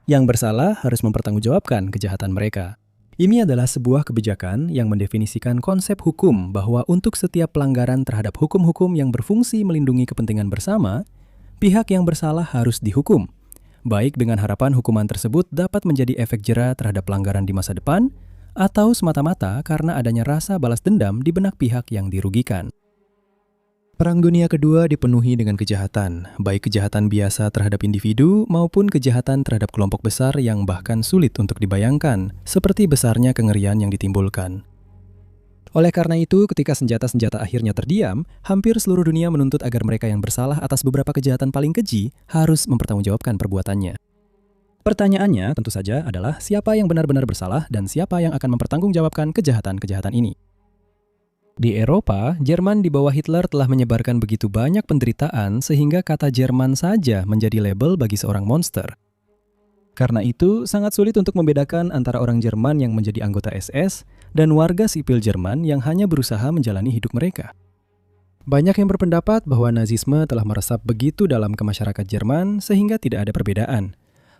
Yang bersalah harus mempertanggungjawabkan kejahatan mereka. Ini adalah sebuah kebijakan yang mendefinisikan konsep hukum bahwa untuk setiap pelanggaran terhadap hukum-hukum yang berfungsi melindungi kepentingan bersama, pihak yang bersalah harus dihukum, baik dengan harapan hukuman tersebut dapat menjadi efek jera terhadap pelanggaran di masa depan, atau semata-mata karena adanya rasa balas dendam di benak pihak yang dirugikan. Perang Dunia Kedua dipenuhi dengan kejahatan, baik kejahatan biasa terhadap individu maupun kejahatan terhadap kelompok besar yang bahkan sulit untuk dibayangkan, seperti besarnya kengerian yang ditimbulkan. Oleh karena itu, ketika senjata-senjata akhirnya terdiam, hampir seluruh dunia menuntut agar mereka yang bersalah atas beberapa kejahatan paling keji harus mempertanggungjawabkan perbuatannya. Pertanyaannya tentu saja adalah siapa yang benar-benar bersalah dan siapa yang akan mempertanggungjawabkan kejahatan-kejahatan ini. Di Eropa, Jerman di bawah Hitler telah menyebarkan begitu banyak penderitaan sehingga kata Jerman saja menjadi label bagi seorang monster. Karena itu, sangat sulit untuk membedakan antara orang Jerman yang menjadi anggota SS dan warga sipil Jerman yang hanya berusaha menjalani hidup mereka. Banyak yang berpendapat bahwa Nazisme telah meresap begitu dalam ke masyarakat Jerman sehingga tidak ada perbedaan.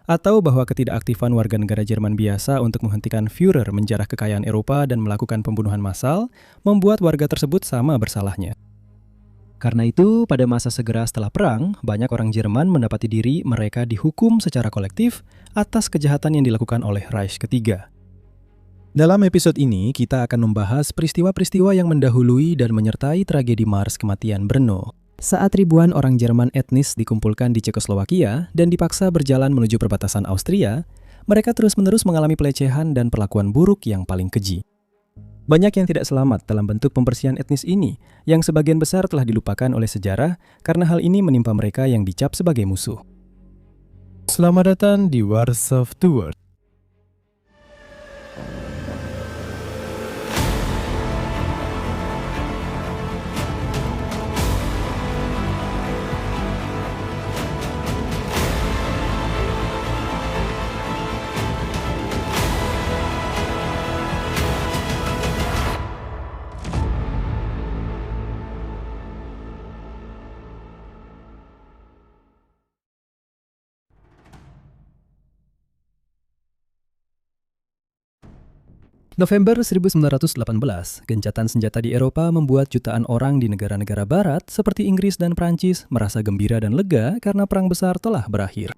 Atau bahwa ketidakaktifan warga negara Jerman biasa untuk menghentikan Führer menjarah kekayaan Eropa dan melakukan pembunuhan massal membuat warga tersebut sama bersalahnya. Karena itu, pada masa segera setelah perang, banyak orang Jerman mendapati diri mereka dihukum secara kolektif atas kejahatan yang dilakukan oleh Reich ketiga. Dalam episode ini, kita akan membahas peristiwa-peristiwa yang mendahului dan menyertai tragedi Mars kematian Brno. Saat ribuan orang Jerman etnis dikumpulkan di Cekoslowakia dan dipaksa berjalan menuju perbatasan Austria, mereka terus-menerus mengalami pelecehan dan perlakuan buruk yang paling keji. Banyak yang tidak selamat dalam bentuk pembersihan etnis ini, yang sebagian besar telah dilupakan oleh sejarah karena hal ini menimpa mereka yang dicap sebagai musuh. Selamat datang di Warsaw Tour. November 1918, gencatan senjata di Eropa membuat jutaan orang di negara-negara barat seperti Inggris dan Prancis merasa gembira dan lega karena perang besar telah berakhir.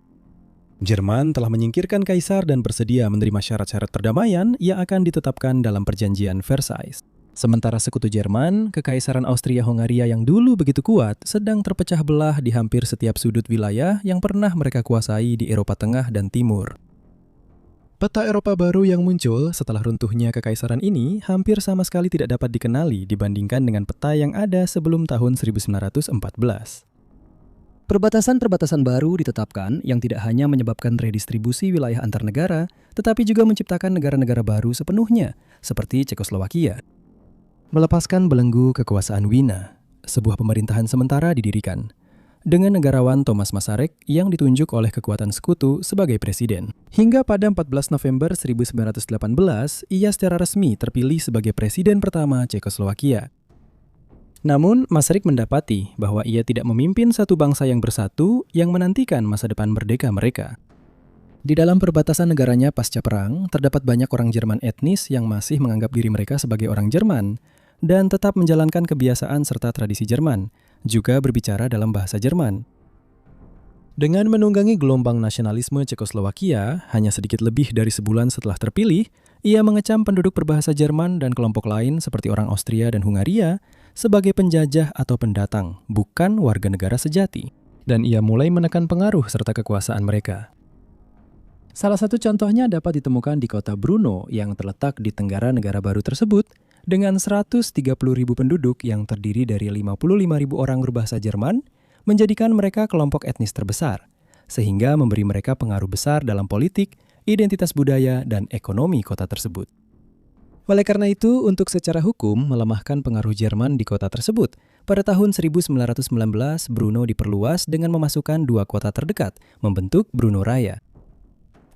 Jerman telah menyingkirkan kaisar dan bersedia menerima syarat-syarat perdamaian yang akan ditetapkan dalam perjanjian Versailles. Sementara sekutu Jerman, Kekaisaran Austria-Hongaria yang dulu begitu kuat sedang terpecah belah di hampir setiap sudut wilayah yang pernah mereka kuasai di Eropa Tengah dan Timur. Peta Eropa baru yang muncul setelah runtuhnya kekaisaran ini hampir sama sekali tidak dapat dikenali dibandingkan dengan peta yang ada sebelum tahun 1914. Perbatasan-perbatasan baru ditetapkan yang tidak hanya menyebabkan redistribusi wilayah antar negara, tetapi juga menciptakan negara-negara baru sepenuhnya, seperti Cekoslowakia. Melepaskan belenggu kekuasaan Wina, sebuah pemerintahan sementara didirikan, dengan negarawan Thomas Masaryk yang ditunjuk oleh kekuatan sekutu sebagai presiden. Hingga pada 14 November 1918, ia secara resmi terpilih sebagai presiden pertama Cekoslowakia. Namun, Masaryk mendapati bahwa ia tidak memimpin satu bangsa yang bersatu yang menantikan masa depan merdeka mereka. Di dalam perbatasan negaranya pasca perang, terdapat banyak orang Jerman etnis yang masih menganggap diri mereka sebagai orang Jerman dan tetap menjalankan kebiasaan serta tradisi Jerman, juga berbicara dalam bahasa Jerman. Dengan menunggangi gelombang nasionalisme Cekoslowakia, hanya sedikit lebih dari sebulan setelah terpilih, ia mengecam penduduk berbahasa Jerman dan kelompok lain seperti orang Austria dan Hungaria sebagai penjajah atau pendatang, bukan warga negara sejati. Dan ia mulai menekan pengaruh serta kekuasaan mereka. Salah satu contohnya dapat ditemukan di kota Brno yang terletak di tenggara negara baru tersebut, dengan 130.000 penduduk yang terdiri dari 55.000 orang berbahasa Jerman, menjadikan mereka kelompok etnis terbesar, sehingga memberi mereka pengaruh besar dalam politik, identitas budaya, dan ekonomi kota tersebut. Oleh karena itu, untuk secara hukum melemahkan pengaruh Jerman di kota tersebut, pada tahun 1919 Brno diperluas dengan memasukkan dua kota terdekat, membentuk Brno Raya.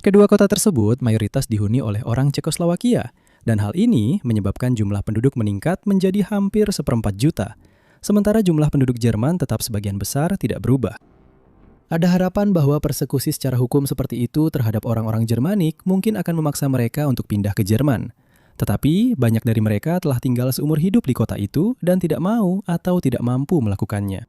Kedua kota tersebut mayoritas dihuni oleh orang Cekoslowakia, dan hal ini menyebabkan jumlah penduduk meningkat menjadi hampir 1/4 juta, sementara jumlah penduduk Jerman tetap sebagian besar tidak berubah. Ada harapan bahwa persekusi secara hukum seperti itu terhadap orang-orang Jermanik mungkin akan memaksa mereka untuk pindah ke Jerman. Tetapi, banyak dari mereka telah tinggal seumur hidup di kota itu dan tidak mau atau tidak mampu melakukannya.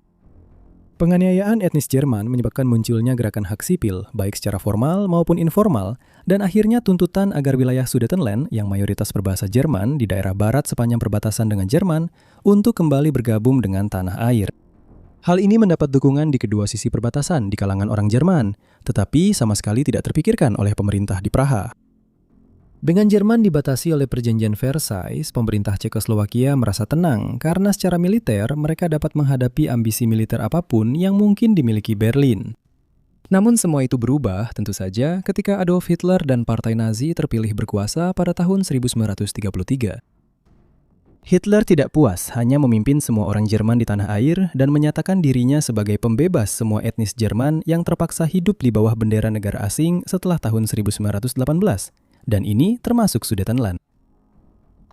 Penganiayaan etnis Jerman menyebabkan munculnya gerakan hak sipil, baik secara formal maupun informal, dan akhirnya tuntutan agar wilayah Sudetenland yang mayoritas berbahasa Jerman di daerah barat sepanjang perbatasan dengan Jerman untuk kembali bergabung dengan tanah air. Hal ini mendapat dukungan di kedua sisi perbatasan di kalangan orang Jerman, tetapi sama sekali tidak terpikirkan oleh pemerintah di Praha. Dengan Jerman dibatasi oleh Perjanjian Versailles, pemerintah Cekoslowakia merasa tenang karena secara militer mereka dapat menghadapi ambisi militer apapun yang mungkin dimiliki Berlin. Namun semua itu berubah tentu saja ketika Adolf Hitler dan Partai Nazi terpilih berkuasa pada tahun 1933. Hitler tidak puas hanya memimpin semua orang Jerman di tanah air dan menyatakan dirinya sebagai pembebas semua etnis Jerman yang terpaksa hidup di bawah bendera negara asing setelah tahun 1918. Dan ini termasuk Sudetenland.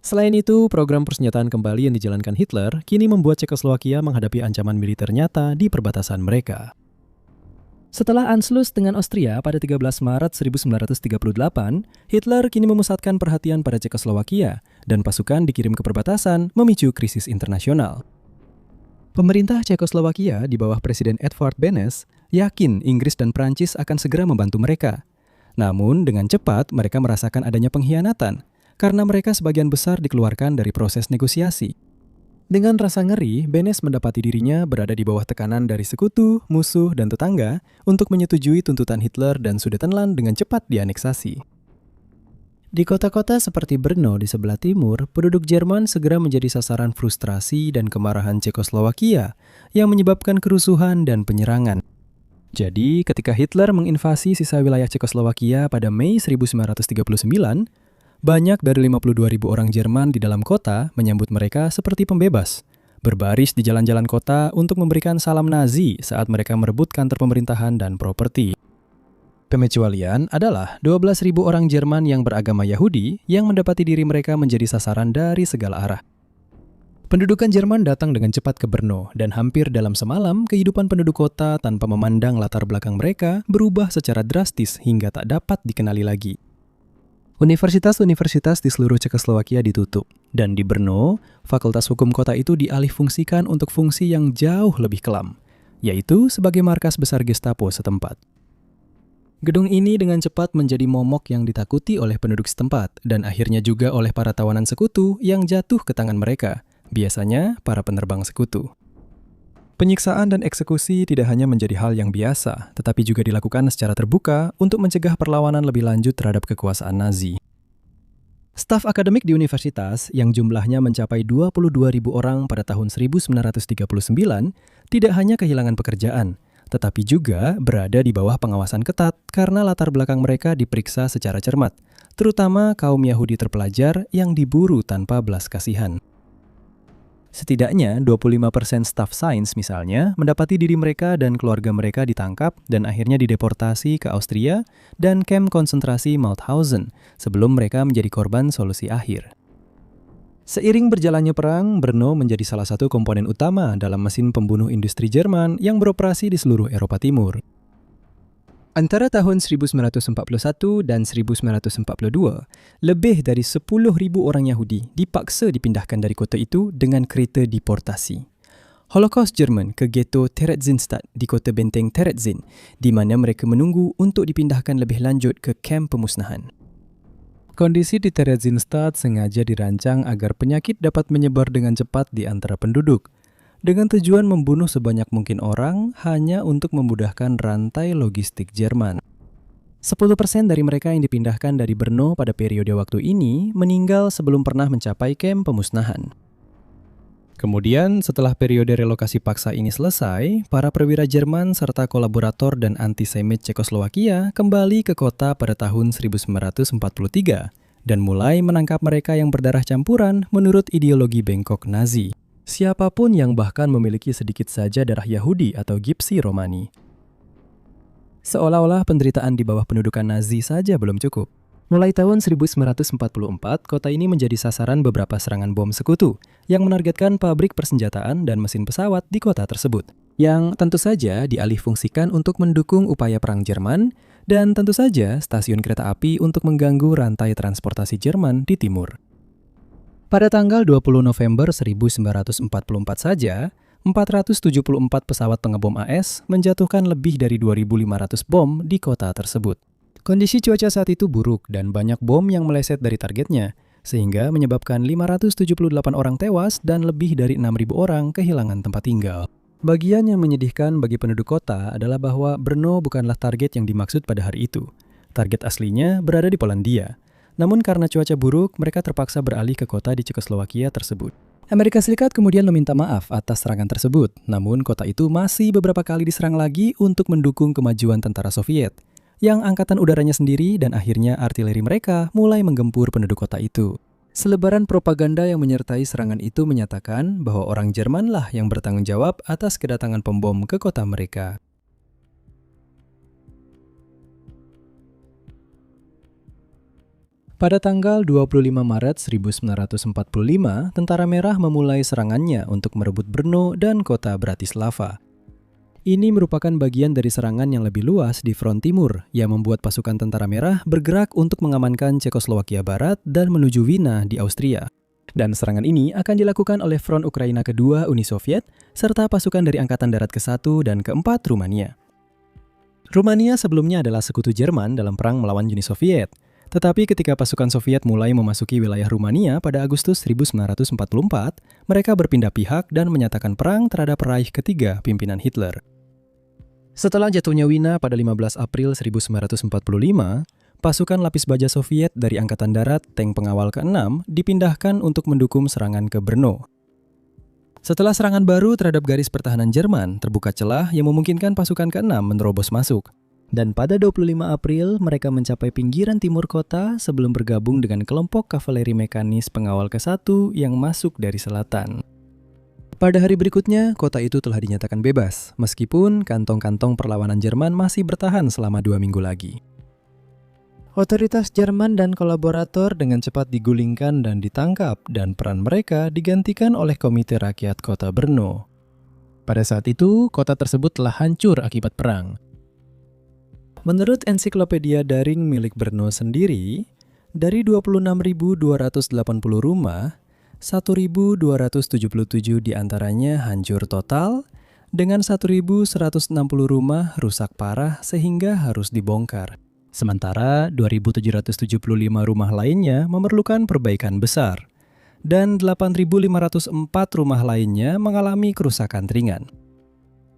Selain itu, program persenjataan kembali yang dijalankan Hitler kini membuat Cekoslowakia menghadapi ancaman militer nyata di perbatasan mereka. Setelah Anschluss dengan Austria pada 13 Maret 1938, Hitler kini memusatkan perhatian pada Cekoslowakia dan pasukan dikirim ke perbatasan memicu krisis internasional. Pemerintah Cekoslowakia di bawah Presiden Edvard Benes yakin Inggris dan Prancis akan segera membantu mereka. Namun dengan cepat mereka merasakan adanya pengkhianatan karena mereka sebagian besar dikeluarkan dari proses negosiasi. Dengan rasa ngeri, Benes mendapati dirinya berada di bawah tekanan dari sekutu, musuh, dan tetangga untuk menyetujui tuntutan Hitler dan Sudetenland dengan cepat dianeksasi. Di kota-kota seperti Brno di sebelah timur, penduduk Jerman segera menjadi sasaran frustrasi dan kemarahan Cekoslowakia yang menyebabkan kerusuhan dan penyerangan. Jadi, ketika Hitler menginvasi sisa wilayah Cekoslowakia pada Mei 1939, banyak dari 52.000 orang Jerman di dalam kota menyambut mereka seperti pembebas, berbaris di jalan-jalan kota untuk memberikan salam Nazi saat mereka merebut kantor pemerintahan dan properti. Pengecualian adalah 12.000 orang Jerman yang beragama Yahudi yang mendapati diri mereka menjadi sasaran dari segala arah. Pendudukan Jerman datang dengan cepat ke Brno dan hampir dalam semalam kehidupan penduduk kota tanpa memandang latar belakang mereka berubah secara drastis hingga tak dapat dikenali lagi. Universitas-universitas di seluruh Cekoslowakia ditutup, dan di Brno, fakultas hukum kota itu dialihfungsikan untuk fungsi yang jauh lebih kelam, yaitu sebagai markas besar Gestapo setempat. Gedung ini dengan cepat menjadi momok yang ditakuti oleh penduduk setempat, dan akhirnya juga oleh para tawanan sekutu yang jatuh ke tangan mereka, biasanya para penerbang sekutu. Penyiksaan dan eksekusi tidak hanya menjadi hal yang biasa, tetapi juga dilakukan secara terbuka untuk mencegah perlawanan lebih lanjut terhadap kekuasaan Nazi. Staf akademik di universitas yang jumlahnya mencapai 22.000 orang pada tahun 1939 tidak hanya kehilangan pekerjaan, tetapi juga berada di bawah pengawasan ketat karena latar belakang mereka diperiksa secara cermat, terutama kaum Yahudi terpelajar yang diburu tanpa belas kasihan. Setidaknya 25% staf sains misalnya mendapati diri mereka dan keluarga mereka ditangkap dan akhirnya dideportasi ke Austria dan kamp konsentrasi Mauthausen sebelum mereka menjadi korban solusi akhir. Seiring berjalannya perang, Brno menjadi salah satu komponen utama dalam mesin pembunuh industri Jerman yang beroperasi di seluruh Eropa Timur. Antara tahun 1941 dan 1942, lebih dari 10.000 orang Yahudi dipaksa dipindahkan dari kota itu dengan kereta deportasi. Holocaust Jerman ke ghetto Theresienstadt di kota benteng Terezin, di mana mereka menunggu untuk dipindahkan lebih lanjut ke kamp pemusnahan. Kondisi di Theresienstadt sengaja dirancang agar penyakit dapat menyebar dengan cepat di antara penduduk, dengan tujuan membunuh sebanyak mungkin orang hanya untuk memudahkan rantai logistik Jerman. 10% dari mereka yang dipindahkan dari Brno pada periode waktu ini meninggal sebelum pernah mencapai kamp pemusnahan. Kemudian, setelah periode relokasi paksa ini selesai, para perwira Jerman serta kolaborator dan antisemit Cekoslowakia kembali ke kota pada tahun 1943 dan mulai menangkap mereka yang berdarah campuran menurut ideologi bengkok Nazi. Siapapun yang bahkan memiliki sedikit saja darah Yahudi atau Gypsy Romani. Seolah-olah penderitaan di bawah pendudukan Nazi saja belum cukup. Mulai tahun 1944, kota ini menjadi sasaran beberapa serangan bom sekutu yang menargetkan pabrik persenjataan dan mesin pesawat di kota tersebut. yang tentu saja dialihfungsikan untuk mendukung upaya perang Jerman, dan tentu saja stasiun kereta api untuk mengganggu rantai transportasi Jerman di timur. Pada tanggal 20 November 1944 saja, 474 pesawat pengebom AS menjatuhkan lebih dari 2.500 bom di kota tersebut. Kondisi cuaca saat itu buruk dan banyak bom yang meleset dari targetnya, sehingga menyebabkan 578 orang tewas dan lebih dari 6.000 orang kehilangan tempat tinggal. Bagian yang menyedihkan bagi penduduk kota adalah bahwa Brno bukanlah target yang dimaksud pada hari itu. Target aslinya berada di Polandia. Namun karena cuaca buruk, mereka terpaksa beralih ke kota di Cekoslowakia tersebut. Amerika Serikat kemudian meminta maaf atas serangan tersebut, namun kota itu masih beberapa kali diserang lagi untuk mendukung kemajuan tentara Soviet, yang angkatan udaranya sendiri dan akhirnya artileri mereka mulai menggempur penduduk kota itu. Selebaran propaganda yang menyertai serangan itu menyatakan bahwa orang Jerman lah yang bertanggung jawab atas kedatangan pembom ke kota mereka. Pada tanggal 25 Maret 1945, Tentara Merah memulai serangannya untuk merebut Brno dan kota Bratislava. Ini merupakan bagian dari serangan yang lebih luas di front timur yang membuat pasukan Tentara Merah bergerak untuk mengamankan Cekoslowakia Barat dan menuju Wina di Austria. Dan serangan ini akan dilakukan oleh Front Ukraina Kedua Uni Soviet serta pasukan dari Angkatan Darat ke-1 dan ke-4 Rumania. Rumania sebelumnya adalah sekutu Jerman dalam perang melawan Uni Soviet. Tetapi ketika pasukan Soviet mulai memasuki wilayah Rumania pada Agustus 1944, mereka berpindah pihak dan menyatakan perang terhadap Reich ketiga pimpinan Hitler. Setelah jatuhnya Wina pada 15 April 1945, pasukan lapis baja Soviet dari Angkatan Darat tank pengawal ke-6 dipindahkan untuk mendukung serangan ke Brno. Setelah serangan baru terhadap garis pertahanan Jerman, terbuka celah yang memungkinkan pasukan ke-6 menerobos masuk. Dan pada 25 April, mereka mencapai pinggiran timur kota sebelum bergabung dengan kelompok kavaleri mekanis pengawal ke-1 yang masuk dari selatan. Pada hari berikutnya, kota itu telah dinyatakan bebas, meskipun kantong-kantong perlawanan Jerman masih bertahan selama 2 minggu lagi. Otoritas Jerman dan kolaborator dengan cepat digulingkan dan ditangkap, dan peran mereka digantikan oleh Komite Rakyat Kota Brno. Pada saat itu, kota tersebut telah hancur akibat perang. Menurut ensiklopedia daring milik Brno sendiri, dari 26.280 rumah, 1.277 diantaranya hancur total, dengan 1.160 rumah rusak parah sehingga harus dibongkar. Sementara 2.775 rumah lainnya memerlukan perbaikan besar, dan 8.504 rumah lainnya mengalami kerusakan ringan.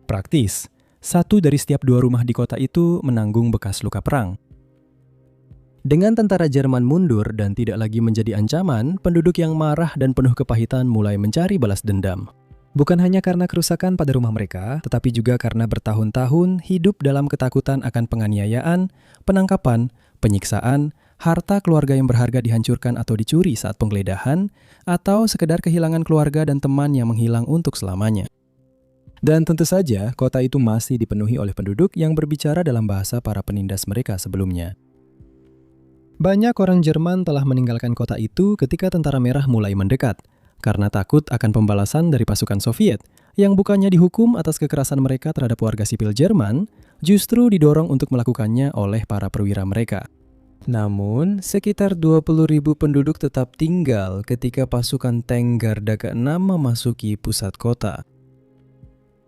Praktis, 1 dari setiap 2 rumah di kota itu menanggung bekas luka perang. Dengan tentara Jerman mundur dan tidak lagi menjadi ancaman, penduduk yang marah dan penuh kepahitan mulai mencari balas dendam. Bukan hanya karena kerusakan pada rumah mereka, tetapi juga karena bertahun-tahun hidup dalam ketakutan akan penganiayaan, penangkapan, penyiksaan, harta keluarga yang berharga dihancurkan atau dicuri saat penggeledahan, atau sekedar kehilangan keluarga dan teman yang menghilang untuk selamanya. Dan tentu saja, kota itu masih dipenuhi oleh penduduk yang berbicara dalam bahasa para penindas mereka sebelumnya. Banyak orang Jerman telah meninggalkan kota itu ketika Tentara Merah mulai mendekat, karena takut akan pembalasan dari pasukan Soviet, yang bukannya dihukum atas kekerasan mereka terhadap warga sipil Jerman, justru didorong untuk melakukannya oleh para perwira mereka. Namun, sekitar 20.000 penduduk tetap tinggal ketika pasukan tank Garda ke-6 memasuki pusat kota.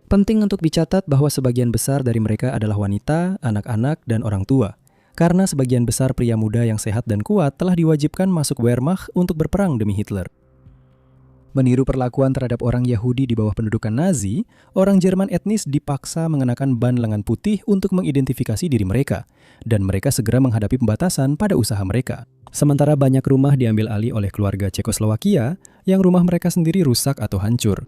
Penting untuk dicatat bahwa sebagian besar dari mereka adalah wanita, anak-anak, dan orang tua. Karena sebagian besar pria muda yang sehat dan kuat telah diwajibkan masuk Wehrmacht untuk berperang demi Hitler. Meniru perlakuan terhadap orang Yahudi di bawah pendudukan Nazi, orang Jerman etnis dipaksa mengenakan ban lengan putih untuk mengidentifikasi diri mereka, dan mereka segera menghadapi pembatasan pada usaha mereka. Sementara banyak rumah diambil alih oleh keluarga Cekoslowakia, yang rumah mereka sendiri rusak atau hancur.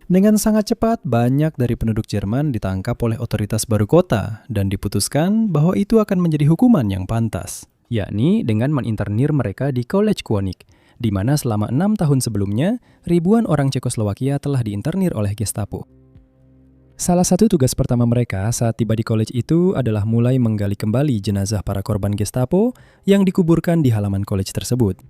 Dengan sangat cepat, banyak dari penduduk Jerman ditangkap oleh otoritas baru kota dan diputuskan bahwa itu akan menjadi hukuman yang pantas, yakni dengan meninternir mereka di College Koenig, di mana selama 6 tahun sebelumnya, ribuan orang Cekoslowakia telah diinternir oleh Gestapo. Salah satu tugas pertama mereka saat tiba di college itu adalah mulai menggali kembali jenazah para korban Gestapo yang dikuburkan di halaman college tersebut.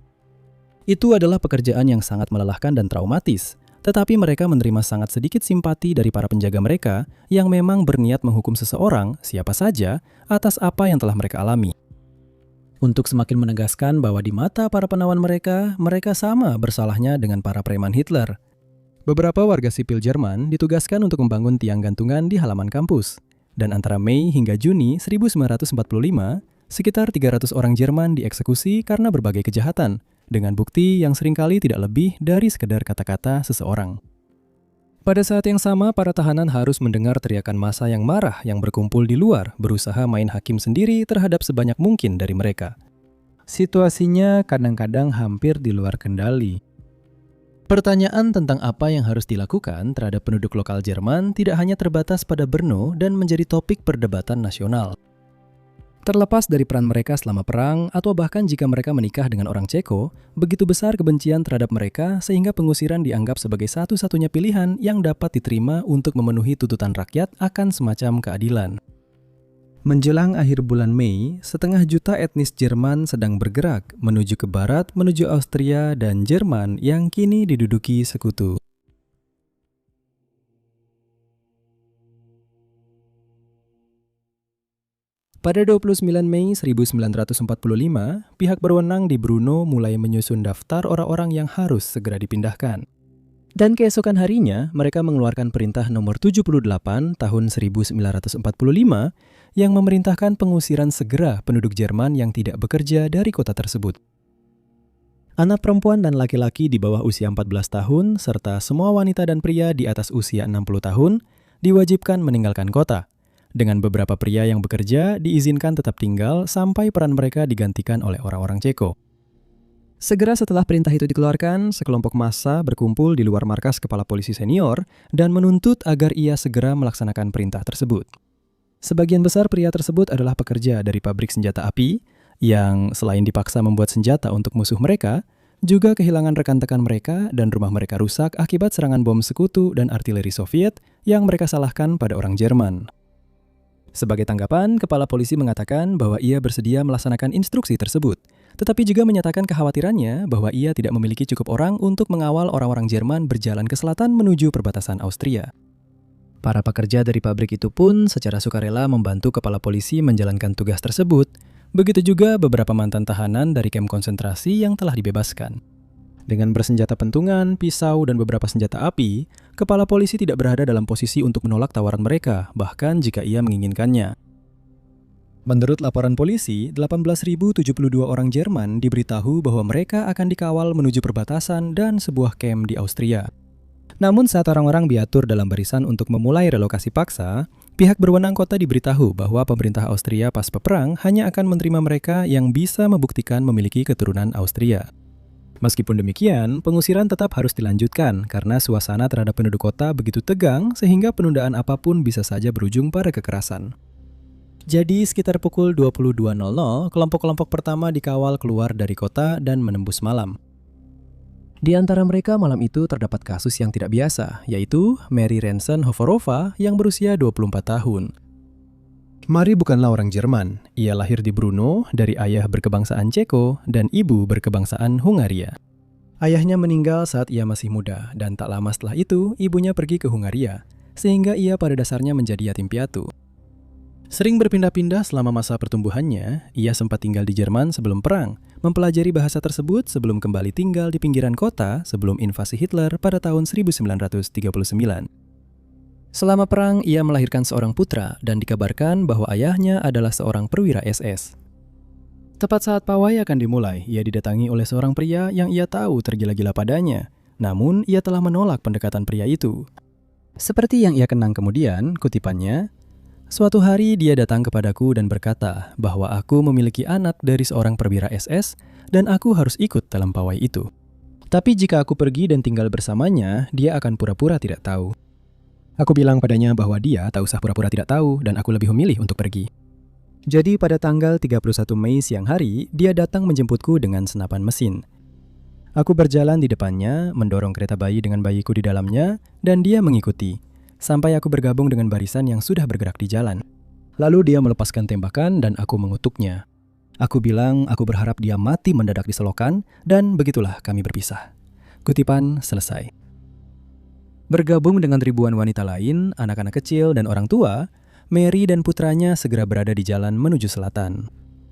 Itu adalah pekerjaan yang sangat melelahkan dan traumatis, Tetapi mereka menerima sangat sedikit simpati dari para penjaga mereka yang memang berniat menghukum seseorang, siapa saja, atas apa yang telah mereka alami. Untuk semakin menegaskan bahwa di mata para penawan mereka, mereka sama bersalahnya dengan para preman Hitler. Beberapa warga sipil Jerman ditugaskan untuk membangun tiang gantungan di halaman kampus. Dan antara Mei hingga Juni 1945, sekitar 300 orang Jerman dieksekusi karena berbagai kejahatan, dengan bukti yang seringkali tidak lebih dari sekedar kata-kata seseorang. Pada saat yang sama, para tahanan harus mendengar teriakan massa yang marah yang berkumpul di luar, berusaha main hakim sendiri terhadap sebanyak mungkin dari mereka. Situasinya kadang-kadang hampir di luar kendali. Pertanyaan tentang apa yang harus dilakukan terhadap penduduk lokal Jerman tidak hanya terbatas pada Brno dan menjadi topik perdebatan nasional. Terlepas dari peran mereka selama perang, atau bahkan jika mereka menikah dengan orang Ceko, begitu besar kebencian terhadap mereka sehingga pengusiran dianggap sebagai satu-satunya pilihan yang dapat diterima untuk memenuhi tuntutan rakyat akan semacam keadilan. Menjelang akhir bulan Mei, 500 juta etnis Jerman sedang bergerak menuju ke barat, menuju Austria dan Jerman yang kini diduduki sekutu. Pada 29 Mei 1945, pihak berwenang di Brno mulai menyusun daftar orang-orang yang harus segera dipindahkan. Dan keesokan harinya, mereka mengeluarkan perintah nomor 78 tahun 1945 yang memerintahkan pengusiran segera penduduk Jerman yang tidak bekerja dari kota tersebut. Anak perempuan dan laki-laki di bawah usia 14 tahun, serta semua wanita dan pria di atas usia 60 tahun, diwajibkan meninggalkan kota. Dengan beberapa pria yang bekerja diizinkan tetap tinggal sampai peran mereka digantikan oleh orang-orang Ceko. Segera setelah perintah itu dikeluarkan, sekelompok massa berkumpul di luar markas kepala polisi senior dan menuntut agar ia segera melaksanakan perintah tersebut. Sebagian besar pria tersebut adalah pekerja dari pabrik senjata api yang selain dipaksa membuat senjata untuk musuh mereka, juga kehilangan rekan-rekan mereka dan rumah mereka rusak akibat serangan bom sekutu dan artileri Soviet yang mereka salahkan pada orang Jerman. Sebagai tanggapan, kepala polisi mengatakan bahwa ia bersedia melaksanakan instruksi tersebut, tetapi juga menyatakan kekhawatirannya bahwa ia tidak memiliki cukup orang untuk mengawal orang-orang Jerman berjalan ke selatan menuju perbatasan Austria. Para pekerja dari pabrik itu pun secara sukarela membantu kepala polisi menjalankan tugas tersebut, begitu juga beberapa mantan tahanan dari kamp konsentrasi yang telah dibebaskan. Dengan bersenjata pentungan, pisau, dan beberapa senjata api, kepala polisi tidak berada dalam posisi untuk menolak tawaran mereka, bahkan jika ia menginginkannya. Menurut laporan polisi, 18.072 orang Jerman diberitahu bahwa mereka akan dikawal menuju perbatasan dan sebuah kamp di Austria. Namun saat orang-orang diatur dalam barisan untuk memulai relokasi paksa, pihak berwenang kota diberitahu bahwa pemerintah Austria pasca perang hanya akan menerima mereka yang bisa membuktikan memiliki keturunan Austria. Meskipun demikian, pengusiran tetap harus dilanjutkan karena suasana terhadap penduduk kota begitu tegang sehingga penundaan apapun bisa saja berujung pada kekerasan. Jadi sekitar pukul 22.00, kelompok-kelompok pertama dikawal keluar dari kota dan menembus malam. Di antara mereka malam itu terdapat kasus yang tidak biasa, yaitu Mary Rensen Hovorova yang berusia 24 tahun. Mary bukanlah orang Jerman. Ia lahir di Brno dari ayah berkebangsaan Ceko dan ibu berkebangsaan Hungaria. Ayahnya meninggal saat ia masih muda dan tak lama setelah itu ibunya pergi ke Hungaria, sehingga ia pada dasarnya menjadi yatim piatu. Sering berpindah-pindah selama masa pertumbuhannya, ia sempat tinggal di Jerman sebelum perang, mempelajari bahasa tersebut sebelum kembali tinggal di pinggiran kota sebelum invasi Hitler pada tahun 1939. Selama perang, ia melahirkan seorang putra dan dikabarkan bahwa ayahnya adalah seorang perwira SS. Tepat saat pawai akan dimulai, ia didatangi oleh seorang pria yang ia tahu tergila-gila padanya. Namun, ia telah menolak pendekatan pria itu. Seperti yang ia kenang kemudian, kutipannya, "Suatu hari dia datang kepadaku dan berkata bahwa aku memiliki anak dari seorang perwira SS dan aku harus ikut dalam pawai itu. Tapi jika aku pergi dan tinggal bersamanya, dia akan pura-pura tidak tahu. Aku bilang padanya bahwa dia tak usah pura-pura tidak tahu dan aku lebih memilih untuk pergi. Jadi pada tanggal 31 Mei siang hari, dia datang menjemputku dengan senapan mesin. Aku berjalan di depannya, mendorong kereta bayi dengan bayiku di dalamnya, dan dia mengikuti, sampai aku bergabung dengan barisan yang sudah bergerak di jalan. Lalu dia melepaskan tembakan dan aku mengutuknya. Aku bilang aku berharap dia mati mendadak di selokan, dan begitulah kami berpisah." Kutipan selesai. Bergabung dengan ribuan wanita lain, anak-anak kecil, dan orang tua, Mary dan putranya segera berada di jalan menuju selatan.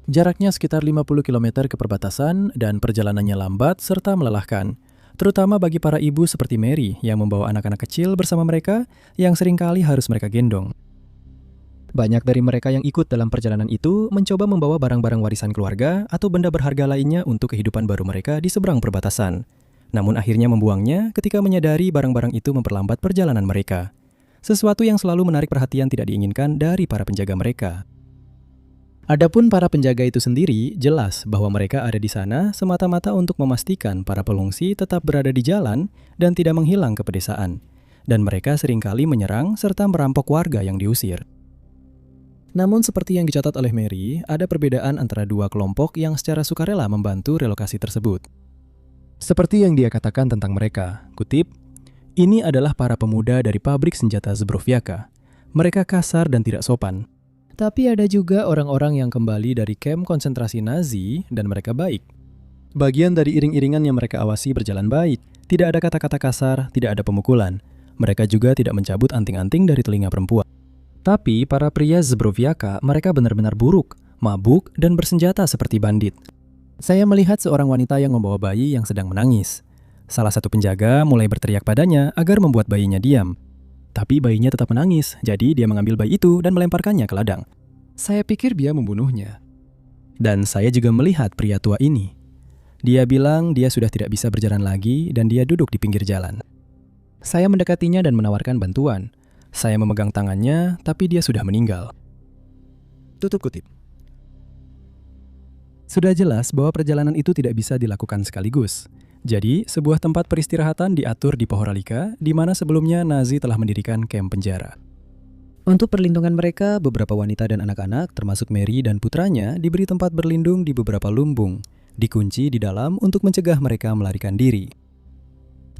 Jaraknya sekitar 50 km ke perbatasan dan perjalanannya lambat serta melelahkan, terutama bagi para ibu seperti Mary yang membawa anak-anak kecil bersama mereka yang seringkali harus mereka gendong. Banyak dari mereka yang ikut dalam perjalanan itu mencoba membawa barang-barang warisan keluarga atau benda berharga lainnya untuk kehidupan baru mereka di seberang perbatasan. Namun akhirnya membuangnya ketika menyadari barang-barang itu memperlambat perjalanan mereka. Sesuatu yang selalu menarik perhatian tidak diinginkan dari para penjaga mereka. Adapun para penjaga itu sendiri, jelas bahwa mereka ada di sana semata-mata untuk memastikan para pengungsi tetap berada di jalan dan tidak menghilang ke pedesaan. Dan mereka seringkali menyerang serta merampok warga yang diusir. Namun seperti yang dicatat oleh Mary, ada perbedaan antara dua kelompok yang secara sukarela membantu relokasi tersebut. Seperti yang dia katakan tentang mereka, kutip, "Ini adalah para pemuda dari pabrik senjata Zbrojovka. Mereka kasar dan tidak sopan. Tapi ada juga orang-orang yang kembali dari kamp konsentrasi Nazi dan mereka baik. Bagian dari iring-iringan yang mereka awasi berjalan baik. Tidak ada kata-kata kasar, tidak ada pemukulan. Mereka juga tidak mencabut anting-anting dari telinga perempuan. Tapi para pria Zbrojovka mereka benar-benar buruk, mabuk, dan bersenjata seperti bandit. Saya melihat seorang wanita yang membawa bayi yang sedang menangis. Salah satu penjaga mulai berteriak padanya agar membuat bayinya diam. Tapi bayinya tetap menangis, jadi dia mengambil bayi itu dan melemparkannya ke ladang. Saya pikir dia membunuhnya. Dan saya juga melihat pria tua ini. Dia bilang dia sudah tidak bisa berjalan lagi dan dia duduk di pinggir jalan. Saya mendekatinya dan menawarkan bantuan. Saya memegang tangannya, tapi dia sudah meninggal. Tutup kutip. Sudah jelas bahwa perjalanan itu tidak bisa dilakukan sekaligus. Jadi, sebuah tempat peristirahatan diatur di Pohoralika, di mana sebelumnya Nazi telah mendirikan kamp penjara. Untuk perlindungan mereka, beberapa wanita dan anak-anak, termasuk Mary dan putranya, diberi tempat berlindung di beberapa lumbung, dikunci di dalam untuk mencegah mereka melarikan diri.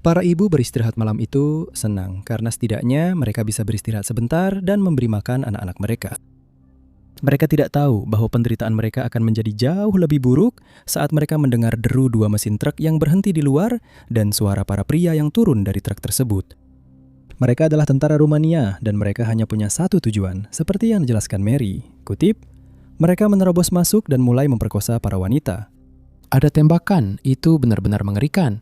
Para ibu beristirahat malam itu senang, karena setidaknya mereka bisa beristirahat sebentar dan memberi makan anak-anak mereka. Mereka tidak tahu bahwa penderitaan mereka akan menjadi jauh lebih buruk saat mereka mendengar deru dua mesin truk yang berhenti di luar dan suara para pria yang turun dari truk tersebut. Mereka adalah tentara Rumania dan mereka hanya punya satu tujuan, seperti yang dijelaskan Mary. Kutip, "Mereka menerobos masuk dan mulai memperkosa para wanita. Ada tembakan, itu benar-benar mengerikan."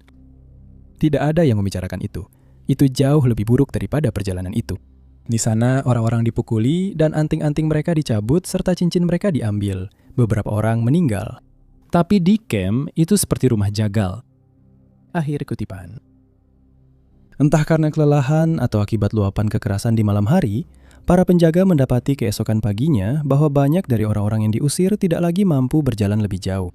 Tidak ada yang membicarakan itu. Itu jauh lebih buruk daripada perjalanan itu. Di sana, orang-orang dipukuli dan anting-anting mereka dicabut serta cincin mereka diambil. Beberapa orang meninggal. Tapi di camp, itu seperti rumah jagal. Akhir kutipan. Entah karena kelelahan atau akibat luapan kekerasan di malam hari, para penjaga mendapati keesokan paginya bahwa banyak dari orang-orang yang diusir tidak lagi mampu berjalan lebih jauh.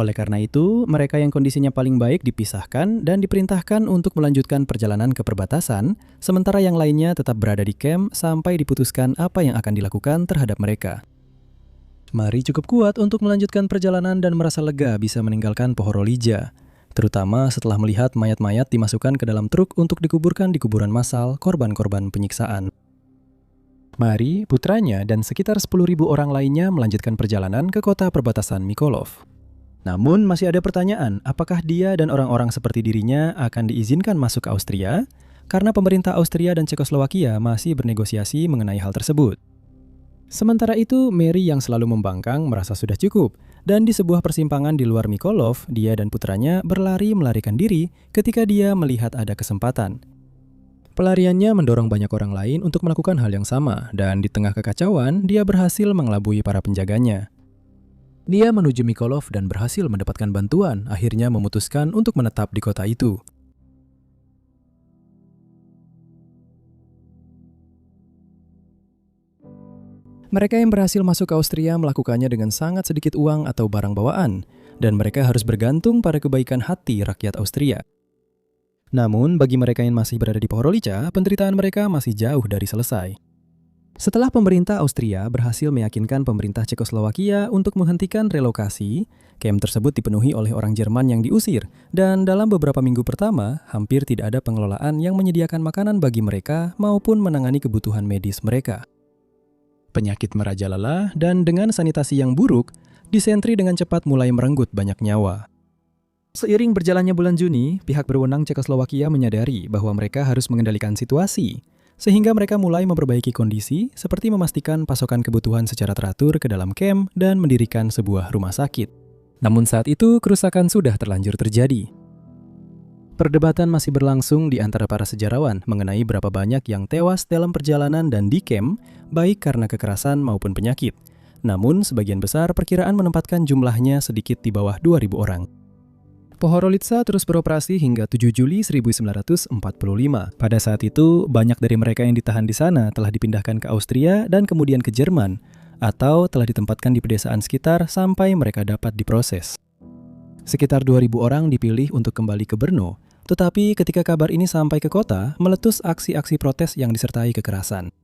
Oleh karena itu, mereka yang kondisinya paling baik dipisahkan dan diperintahkan untuk melanjutkan perjalanan ke perbatasan, sementara yang lainnya tetap berada di camp sampai diputuskan apa yang akan dilakukan terhadap mereka. Mary cukup kuat untuk melanjutkan perjalanan dan merasa lega bisa meninggalkan Pohorolija, terutama setelah melihat mayat-mayat dimasukkan ke dalam truk untuk dikuburkan di kuburan massal korban-korban penyiksaan. Mary, putranya, dan sekitar 10.000 orang lainnya melanjutkan perjalanan ke kota perbatasan Mykolaiv. Namun masih ada pertanyaan, apakah dia dan orang-orang seperti dirinya akan diizinkan masuk ke Austria? Karena pemerintah Austria dan Cekoslowakia masih bernegosiasi mengenai hal tersebut. Sementara itu, Mary yang selalu membangkang merasa sudah cukup, dan di sebuah persimpangan di luar Mykolaiv, dia dan putranya berlari melarikan diri ketika dia melihat ada kesempatan. Pelariannya mendorong banyak orang lain untuk melakukan hal yang sama, dan di tengah kekacauan, dia berhasil mengelabui para penjaganya. Dia menuju Mykolaiv dan berhasil mendapatkan bantuan, akhirnya memutuskan untuk menetap di kota itu. Mereka yang berhasil masuk ke Austria melakukannya dengan sangat sedikit uang atau barang bawaan, dan mereka harus bergantung pada kebaikan hati rakyat Austria. Namun, bagi mereka yang masih berada di Pohorolija, penderitaan mereka masih jauh dari selesai. Setelah pemerintah Austria berhasil meyakinkan pemerintah Cekoslowakia untuk menghentikan relokasi, kamp tersebut dipenuhi oleh orang Jerman yang diusir, dan dalam beberapa minggu pertama, hampir tidak ada pengelolaan yang menyediakan makanan bagi mereka maupun menangani kebutuhan medis mereka. Penyakit merajalela dan dengan sanitasi yang buruk, disentri dengan cepat mulai merenggut banyak nyawa. Seiring berjalannya bulan Juni, pihak berwenang Cekoslowakia menyadari bahwa mereka harus mengendalikan situasi, sehingga mereka mulai memperbaiki kondisi seperti memastikan pasokan kebutuhan secara teratur ke dalam kamp dan mendirikan sebuah rumah sakit. Namun saat itu, kerusakan sudah terlanjur terjadi. Perdebatan masih berlangsung di antara para sejarawan mengenai berapa banyak yang tewas dalam perjalanan dan di kamp, baik karena kekerasan maupun penyakit. Namun, sebagian besar perkiraan menempatkan jumlahnya sedikit di bawah 2.000 orang. Pohorolitsa terus beroperasi hingga 7 Juli 1945. Pada saat itu, banyak dari mereka yang ditahan di sana telah dipindahkan ke Austria dan kemudian ke Jerman, atau telah ditempatkan di pedesaan sekitar sampai mereka dapat diproses. Sekitar 2.000 orang dipilih untuk kembali ke Brno, tetapi ketika kabar ini sampai ke kota, meletus aksi-aksi protes yang disertai kekerasan.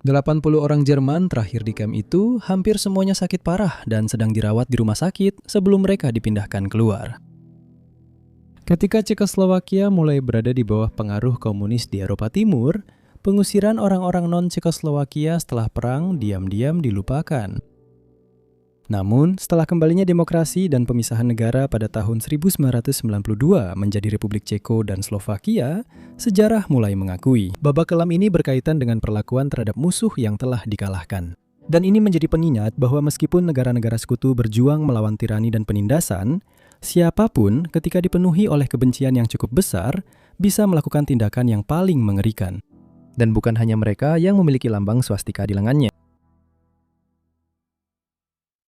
80 orang Jerman terakhir di kamp itu hampir semuanya sakit parah dan sedang dirawat di rumah sakit sebelum mereka dipindahkan keluar. Ketika Cekoslowakia mulai berada di bawah pengaruh komunis di Eropa Timur, pengusiran orang-orang non-Cekoslowakia setelah perang diam-diam dilupakan. Namun, setelah kembalinya demokrasi dan pemisahan negara pada tahun 1992 menjadi Republik Ceko dan Slovakia, sejarah mulai mengakui babak kelam ini berkaitan dengan perlakuan terhadap musuh yang telah dikalahkan. Dan ini menjadi pengingat bahwa meskipun negara-negara sekutu berjuang melawan tirani dan penindasan, siapapun ketika dipenuhi oleh kebencian yang cukup besar bisa melakukan tindakan yang paling mengerikan. Dan bukan hanya mereka yang memiliki lambang swastika di lengannya.